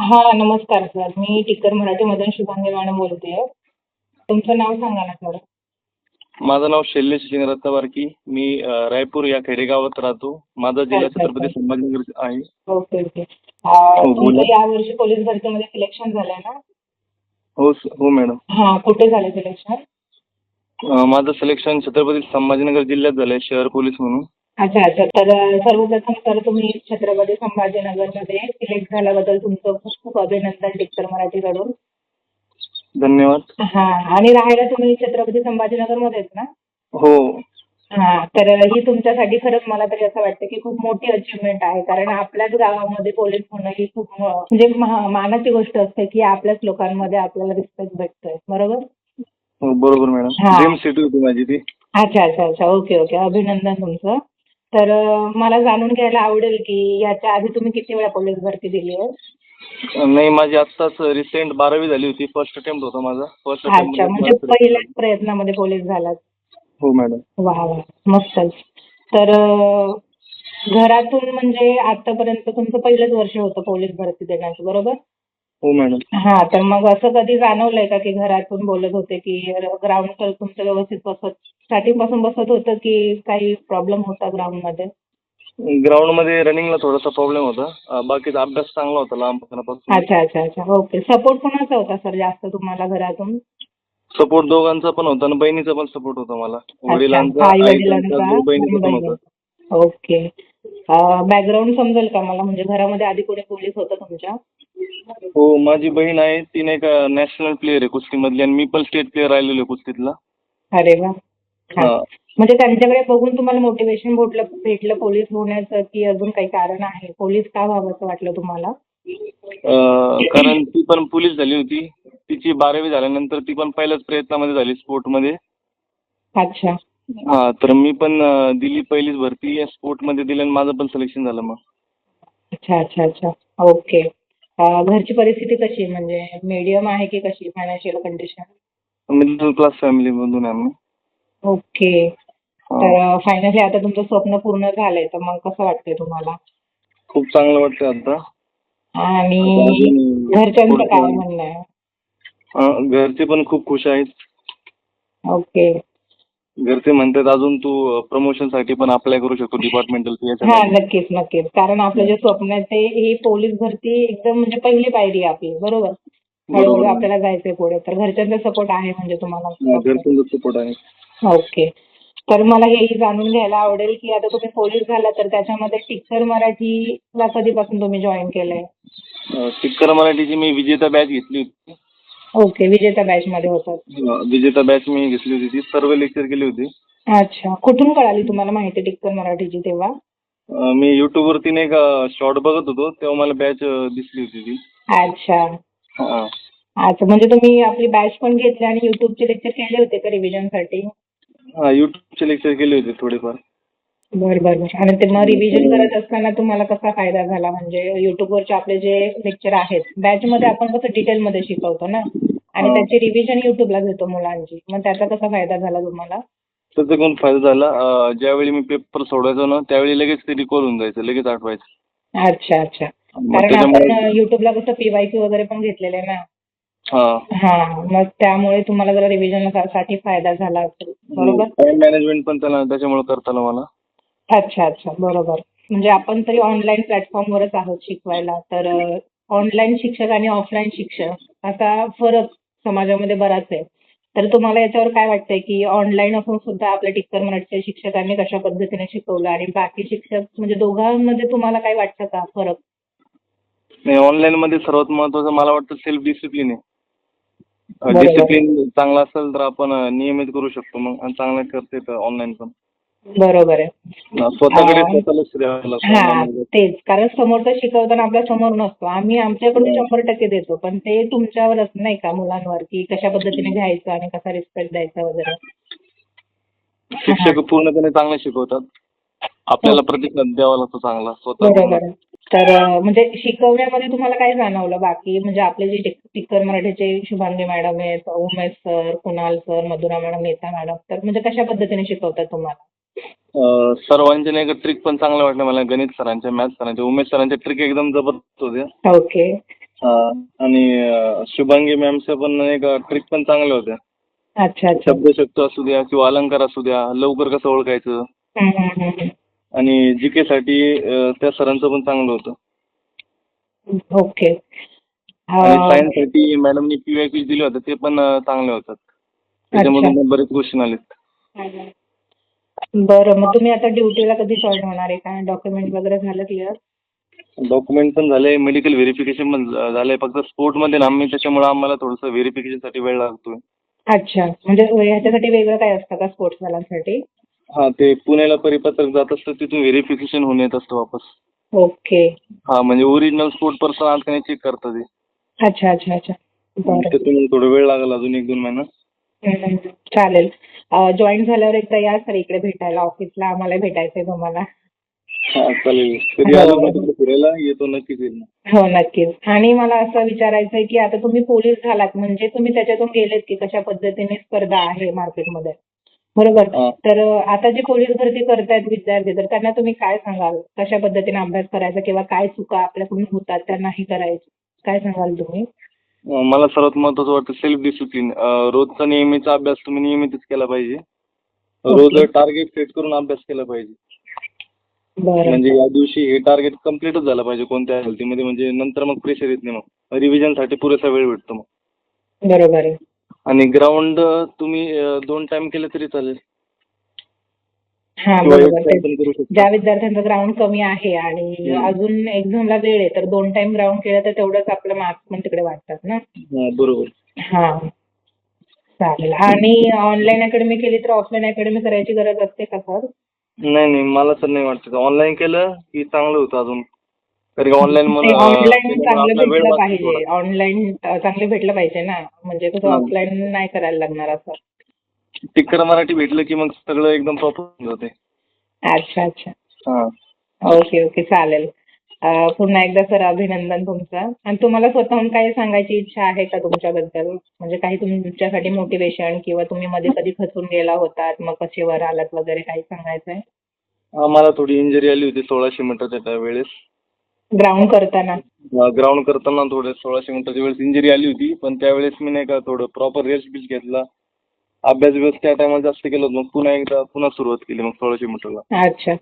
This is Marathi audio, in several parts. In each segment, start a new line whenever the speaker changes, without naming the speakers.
हा नमस्कार सर. मी टिक्कर मराठीमधून शुभांगी मॅडम बोलतेय. तुमचं नाव सांगा ना सर.
माझं नाव शैलेश लिंगरत्न बारकी. मी रायपूर या खेडेगावात राहतो. माझा जिल्हा
अच्छा
छत्रपती
अच्छा.
संभाजीनगर आहे.
Okay okay.
हो
तुमचं
बोला.
यावर्षी पोलीस भरतीमध्ये सिलेक्शन झालंय ना?
हो मॅडम.
हा, कुठे झालं सिलेक्शन?
माझं सिलेक्शन छत्रपती संभाजीनगर जिल्ह्यात झालंय, शहर पोलीस म्हणून.
अच्छा अच्छा. तर सर्वप्रथम तर तुम्ही छत्रपती संभाजीनगरमध्ये सिलेक्ट झाल्याबद्दल तुमचं खूप खूप अभिनंदन टिक्कर मराठीकडून.
धन्यवाद.
हा, आणि राहायला तुम्ही छत्रपती संभाजीनगरमध्येच ना?
हो.
हा, तर ही तुमच्यासाठी खरंच मला तरी असं वाटतं की खूप मोठी अचीवमेंट आहे. कारण आपल्याच गावामध्ये पोलीस होणं ही खूप म्हणजे मानाची गोष्ट असते की आपल्याच लोकांमध्ये आपल्याला रिस्पेक्ट भेटतोय. बरोबर?
हो बरोबर मॅडम.
हा.
ड्रीम सिटी होती माझी ती.
अच्छा अच्छा अच्छा. Okay okay. अभिनंदन तुमचं. तर मला जाणून घ्यायला आवडेल की याच्या आधी तुम्ही किती वेळा पोलीस भरती दिली आहे?
नाही, माझी आत्ताच रिसेंट 12वी झाली होती. फर्स्ट अटेम्प्ट होता माझा. फर्स्ट अटेम्प्ट
अच्छा,
मध्ये
म्हणजे
मला सिलेक्शन
पहिल्याच
झालं.
प्रयत्नामध्ये पोलीस झालात.
हो मॅडम.
वा वा, मस्तच. तर घरातून म्हणजे आतापर्यंत तुमचं पहिलंच वर्ष होतं पोलीस भरती देण्याचं, बरोबर?
हो मॅडम.
हा, तर मग असं कधी जाणवलंय का की घरातून बोलत होते की ग्राउंड तर तुमचं व्यवस्थित स्टार्टिंग पासून बसत होतं की काही प्रॉब्लेम होता ग्राउंड मध्ये?
ग्राउंड मध्ये रनिंगला थोडासा प्रॉब्लेम होता. बाकीचा अभ्यास चांगला होता लहानपणापासून.
अच्छा अच्छा अच्छा. ओके. सपोर्ट कोणाचा होता सर जास्त तुम्हाला घरातून?
सपोर्ट दोघांचा पण होता आणि बहिणीचा पण सपोर्ट होता मला.
अच्छा,
वडिलांचा,
आई
आईचा आणि
वडिलांचा
त्याचबरोबर
आणि
बहिणीचा पण
बहिणी.
होता.
ओके. बॅकग्राऊंड समजेल का मला, म्हणजे घरामध्ये आधी कोणी पोलीस होतं तुमच्या?
हो, माझी बहीण आहे. ती नाही का नॅशनल प्लेअर आहे कुस्तीमधली आणि मी पण स्टेट प्लेअर राहिलेलो आहे कुस्तीतला.
अरे वा. छान.
हां.
म्हणजे त्यांच्याकडे बघून तुम्हाला मोटिवेशन भेटलं पोलीस होण्याचं, की अजून काही कारण आहे? पोलीस का व्हावंसं वाटलं तुम्हाला?
कारण ती पण पोलीस झाली होती. तिची 12वी झाल्यानंतर ती पण पहिल्याच प्रयत्नामध्ये झाली स्पोर्टमध्ये.
अच्छा.
हां, तर मी पण दिली पहिलीच भरती. स्पोर्टमध्ये दिली आणि माझं पण सिलेक्शन झालं मग.
अच्छा अच्छा अच्छा. ओके. घरची परिस्थिती कशी आहे, म्हणजे मीडियम आहे की कशी फायनान्शियल कंडिशन?
मिडल क्लास फॅमिलीमधून आहे आम्ही.
ओके.
हां.
तर फायनली आता तुमचं स्वप्न पूर्ण झालंय, तर मग कसं वाटतंय तुम्हाला?
खूप चांगलं वाटतंय आता. आता
आणि
अजून
घरच्यांचं काय
थोडंसं
म्हणणं आहे?
घरचे पण खूप खुश आहेत.
ओके.
घरचे म्हणतात अजून तू प्रमोशनसाठी पण अप्लाय करू शकतो डिपार्टमेंटल
हां,
याच्यासाठी.
नक्कीच, नक्कीच. कारण आपलं जे स्वप्न आहे ते ही पोलीस भरती एकदम म्हणजे पहिली पायरी आहे आपली, बरोबर? हळू-हळू
बरोबर आहे.
आपल्याला जायचंय पुढे. तर घरच्यांचा सपोर्ट आहे म्हणजे तुम्हाला प्रॉपर.
घरच्यांचा सपोर्ट आहे.
ओके. तर मला हेही जाणून घ्यायला आवडेल, की आता तुम्ही पोलीस झाला तर त्याच्यामध्ये टिक्कर मराठीला कधीपासून तुम्ही जॉइन केलंय?
टिक्कर मराठीची मी विजेता बॅच घेतली होती.
ओके. विजेता बॅचमध्ये होतात.
विजेता बॅच मी घेतली होती. ती सर्व लेक्चर केली होती.
अच्छा. कुठून कळाली तुम्हाला माहिती टिक्कर मराठीची तेव्हा?
मी YouTubeवरती नाही का शॉर्ट बघत होतो, तेव्हा मला बॅच दिसली होती ती.
अच्छा.
हां.
अच्छा. म्हणजे तुम्ही आपली बॅच पण घेतली आणि YouTubeचे लेक्चर केले होते का रिव्हिजनसाठी?
हां, YouTubeचे लेक्चर केले होते थोडेफार.
बरं बरं बरं. आणि ते मग रिव्हिजन
तर
करत असताना तुम्हाला कसा फायदा झाला? म्हणजे YouTubeवरचे आपले जे लेक्चर आहेत, बॅचमध्ये आपण कसं डिटेलमध्ये शिकवतो ना, आणि
हां,
त्याची रिव्हिजन YouTubeला घेतो मुलांची. मग त्याचा कसा फायदा झाला तुम्हाला?
त्याचा पण फायदा झाला. ज्यावेळी मी पेपर सोडवायचो ना, त्यावेळी लगेच ते रिकॉल होऊन जायचं, लगेच आठवायचं.
अच्छा अच्छा.
मग
कारण आपण
त्याच्यामुळे
YouTubeला कसं PYQ वगैरे पण घेतलेले ना.
हां.
हां. मग त्यामुळे तुम्हाला जरा रिव्हिजनसाठी फायदा झाला असेल, बरोबर?
टाईम मॅनेजमेंट पण त्याच्यामुळे करता आलं मला.
अच्छा अच्छा. बरोबर. म्हणजे आपण तरी ऑनलाईन प्लॅटफॉर्मवरच आहोत शिकवायला. तर ऑनलाईन शिक्षक आणि ऑफलाईन शिक्षक असा फरक समाजामध्ये बराच आहे. तर तुम्हाला याच्यावर काय वाटतंय, की ऑनलाईन असून सुद्धा आपल्या टिक्कर मराठीच्या शिक्षकांनी कशा पद्धतीने शिकवलं आणि बाकी शिक्षक म्हणजे दोघांमध्ये तुम्हाला काही वाटतं का फरक?
नाही, ऑनलाईनमध्ये सर्वात महत्त्वाचं मला वाटतं सेल्फ डिसिप्लिन आहे.
बरोबर.
डिसिप्लिन चांगला असेल तर आपण नियमित करू शकतो मग आणि चांगलं करता येतं ऑनलाईन पण.
बरोबर आहे.
स्वतःकडे स्वतः लक्ष द्यावं लागतं
हां,
ऑनलाईनमध्ये.
तेच. कारण समोरचा शिकवताना आपल्या समोर नसतो. आम्ही आमच्याकडून
हां.
100% देतो. पण ते तुमच्यावरच नाही का मुलांवर, की कशा पद्धतीने घ्यायचं आणि कसा रिस्पेक्ट द्यायचा वगैरे. हां.
शिक्षक पूर्णपणे चांगले शिकवतात. आपल्याला प्रतिसाद द्यावा लागतो चांगला स्वतःकडूनच.
बरोबर आहे. तर म्हणजे शिकवण्यामध्ये तुम्हाला काय जाणवलं बाकी? म्हणजे आपले जे टिक्कर मराठीचे शुभांगी मॅडम आहेत, Umesh sir, Kunal sir, Madhura madam, Nita madam, तर म्हणजे कशा पद्धतीने शिकवतात तुम्हाला?
सर्वांचे नाही का ट्रिक पण चांगल्या वाटल्या मला. गणित सरांच्या, मॅथ्स सरांच्या, उमेश सरांच्या ट्रिक एकदम जबरदस्त होत्या.
ओके.
आणि शुभांगी मॅमच्या पण एक ट्रिक पण चांगल्या होत्या.
अच्छा अच्छा.
शब्दशक्त असू द्या किंवा अलंकार असू द्या, लवकर कसं ओळखायचं. आणि जीके साठी त्या सरांचं पण चांगलं होतं.
ओके.
आणि सायन्स साठी मॅडमनी PYQ दिले होते ते पण चांगले होतात. त्याच्यामधून बरेच क्वेश्चन आलेत.
बरं, मग तुम्ही आता ड्युटीला कधी जॉईन होणार आहे? काय डॉक्युमेंट वगैरे झालं क्लिअर?
डॉक्युमेंट पण झाले, मेडिकल व्हेरिफिकेशन पण झालंय. फक्त स्पोर्टमध्ये ना आम्ही, त्याच्यामुळे आम्हाला थोडंसं व्हेरिफिकेशनसाठी वेळ लागतोय.
अच्छा, म्हणजे ह्याच्यासाठी वेगळं काय असतं का स्पोर्ट्सवाल्यांसाठी?
हा, ते पुण्याला परिपत्रक जात असतं, तिथून व्हेरिफिकेशन होऊन येत असतं वापस.
ओके.
हा, म्हणजे ओरिजिनल स्पोर्ट पर्सन आज काही चेक करतात ते.
अच्छा अच्छा अच्छा. बरं.
त्याच्यामुळे थोडा वेळ लागेल, अजून 1-2 महिना.
चालेल. जॉईन झाल्यावर एकदा या सर इकडे भेटायला ऑफिसला, आम्हाला भेटायचंय तुम्हाला.
हा चालेल. कधी
हो.
आलो ना तिकडे फिरायला येतो, नक्कीच येईल.
हो नक्कीच. आणि मला असं विचारायचंय की आता तुम्ही पोलीस झालात म्हणजे तुम्ही त्याच्यातून गेलेत की कशा पद्धतीने स्पर्धा आहे मार्केटमध्ये, बरोबर?
हा.
तर आता जे पोलीस भरती करतायत विद्यार्थी, तर त्यांना तुम्ही काय सांगाल? कशा पद्धतीने अभ्यास करायचा किंवा काय चुका आपल्याकडून होतात त्या नाही करायच्या, काय सांगाल तुम्ही?
मला सर्वात महत्त्वाचं वाटतं सेल्फ डिसिप्लिन. रोजचा नेहमीचा अभ्यास तुम्ही नियमितच केला पाहिजे. रोज टार्गेट सेट करून अभ्यास केला पाहिजे.
बरं.
म्हणजे या दिवशी हे टार्गेट कम्प्लीटच झालं पाहिजे कोणत्या हेल्थमध्ये, म्हणजे नंतर मग प्रेशर येत नाही. मग रिव्हिजनसाठी पुरेसा वेळ भेटतो मग.
बरोबर आहे.
आणि ग्राउंड तुम्ही 2 टाइम केले तरी चालेल.
हा
किंवा
बरोबर.
1 टाइम पण करू शकता.
ज्या विद्यार्थ्यांचं ग्राउंड कमी आहे आणि अजून एक्झामला वेळ आहे, तर 2 टाइम ग्राउंड केलं तर तेवढंच आपलं मार्क्स पण तिकडे वाढतात ना.
हा, बरोबर.
हा चालेल. आणि ऑनलाईन अकॅडमी केली तर ऑफलाईन अकॅडमी करायची गरज असते का सर?
नाही, मला तर नाही वाटत. ऑनलाईन केलं की चांगलं होतं अजून. कारण की ऑनलाईन
ऑनलाईन चांगलं
आपला वेळ
भेटलं
वाचतो
पाहिजे.
थोडा.
ऑनलाईन चांगलं भेटलं पाहिजे ना, म्हणजे कसं ऑफलाईन नाही करायला लागणार असं.
तिकडं मराठी भेटलं की मग सगळं एकदम प्रॉपर होऊन जाते.
अच्छा अच्छा.
हा.
ओके ओके चालेल. पुन्हा एकदा सर अभिनंदन तुमचं. आणि तुम्हाला स्वतःहून काही सांगायची इच्छा आहे का तुमच्याबद्दल? म्हणजे काही तुमच्यासाठी मोटिवेशन किंवा तुम्ही मध्ये कधी खचून गेला होतात, मग कसे वर आलात वगैरे काही सांगायचंय?
मला थोडी इंजरी आली होती 1600 मीटरच्या त्यावेळेस.
ग्राउंड करताना?
ग्राउंड करताना थोडं 1600 मीटरच्या वेळेस इंजरी आली होती, पण त्यावेळेस मी नाही का थोडं प्रॉपर रेस्ट बिस्ट घेतला. अभ्यास बिभ्यास त्या टायमाला जास्त केला होता. मग पुन्हा सुरुवात केली मग 1600 मीटरला.
अच्छा.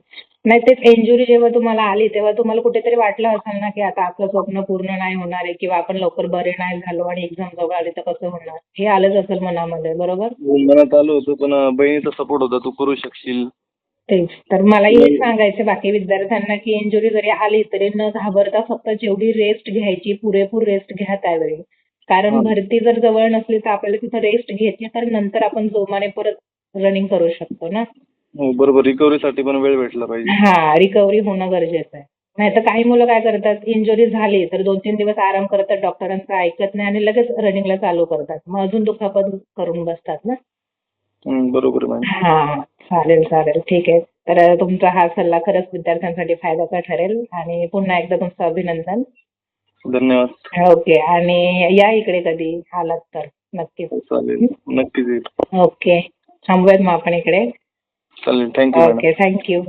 नाही, तेच इंजुरी जेव्हा तुम्हाला आली तेव्हा तुम्हाला कुठेतरी वाटलं असेल ना की आता आपलं स्वप्न पूर्ण नाही होणार आहे किंवा आपण लवकर बरे नाही झालो आणि एक्झाम जवळ आली तर कसं होणार, हे आलंच असेल मनामध्ये, बरोबर?
मनात आलं होतं, पण बहिणीचा सपोर्ट होता, तू करू शकशील.
तेच तर मलाही हेच सांगायचं बाकी विद्यार्थ्यांना की इंजुरी जरी आली तरी न घाबरता फक्त जेवढी रेस्ट घ्यायची पुरेपूर रेस्ट घ्या त्यावेळी. कारण भरती जर जवळ नसली तर आपल्याला तिथं रेस्ट घेतली तर नंतर आपण जोमाने परत रनिंग करू शकतो ना.
हो बरोबर. रिकव्हरीसाठी पण वेळ भेटला पाहिजे.
हा, रिकव्हरी होणं गरजेचं आहे. नाहीतर काही मुलं काय करतात, इंजुरी झाली तर 2-3 दिवस आराम करतात, डॉक्टरांचं ऐकत नाही आणि लगेच रनिंगला चालू करतात. मग अजून दुखापत करून बसतात ना.
बरोबर मॅम.
हा चालेल चालेल ठीक आहे. तर तुमचा हा सल्ला खरंच विद्यार्थ्यांसाठी फायद्याचा ठरेल आणि पुन्हा एकदा तुमचं अभिनंदन.
धन्यवाद.
ओके. आणि या इकडे कधी आलात तर नक्कीच.
चालेल, नक्कीच येईल.
ओके. थांबूयात मग आपण इकडे.
चालेल, थँक्यू मॅडम.
Okay, thank you.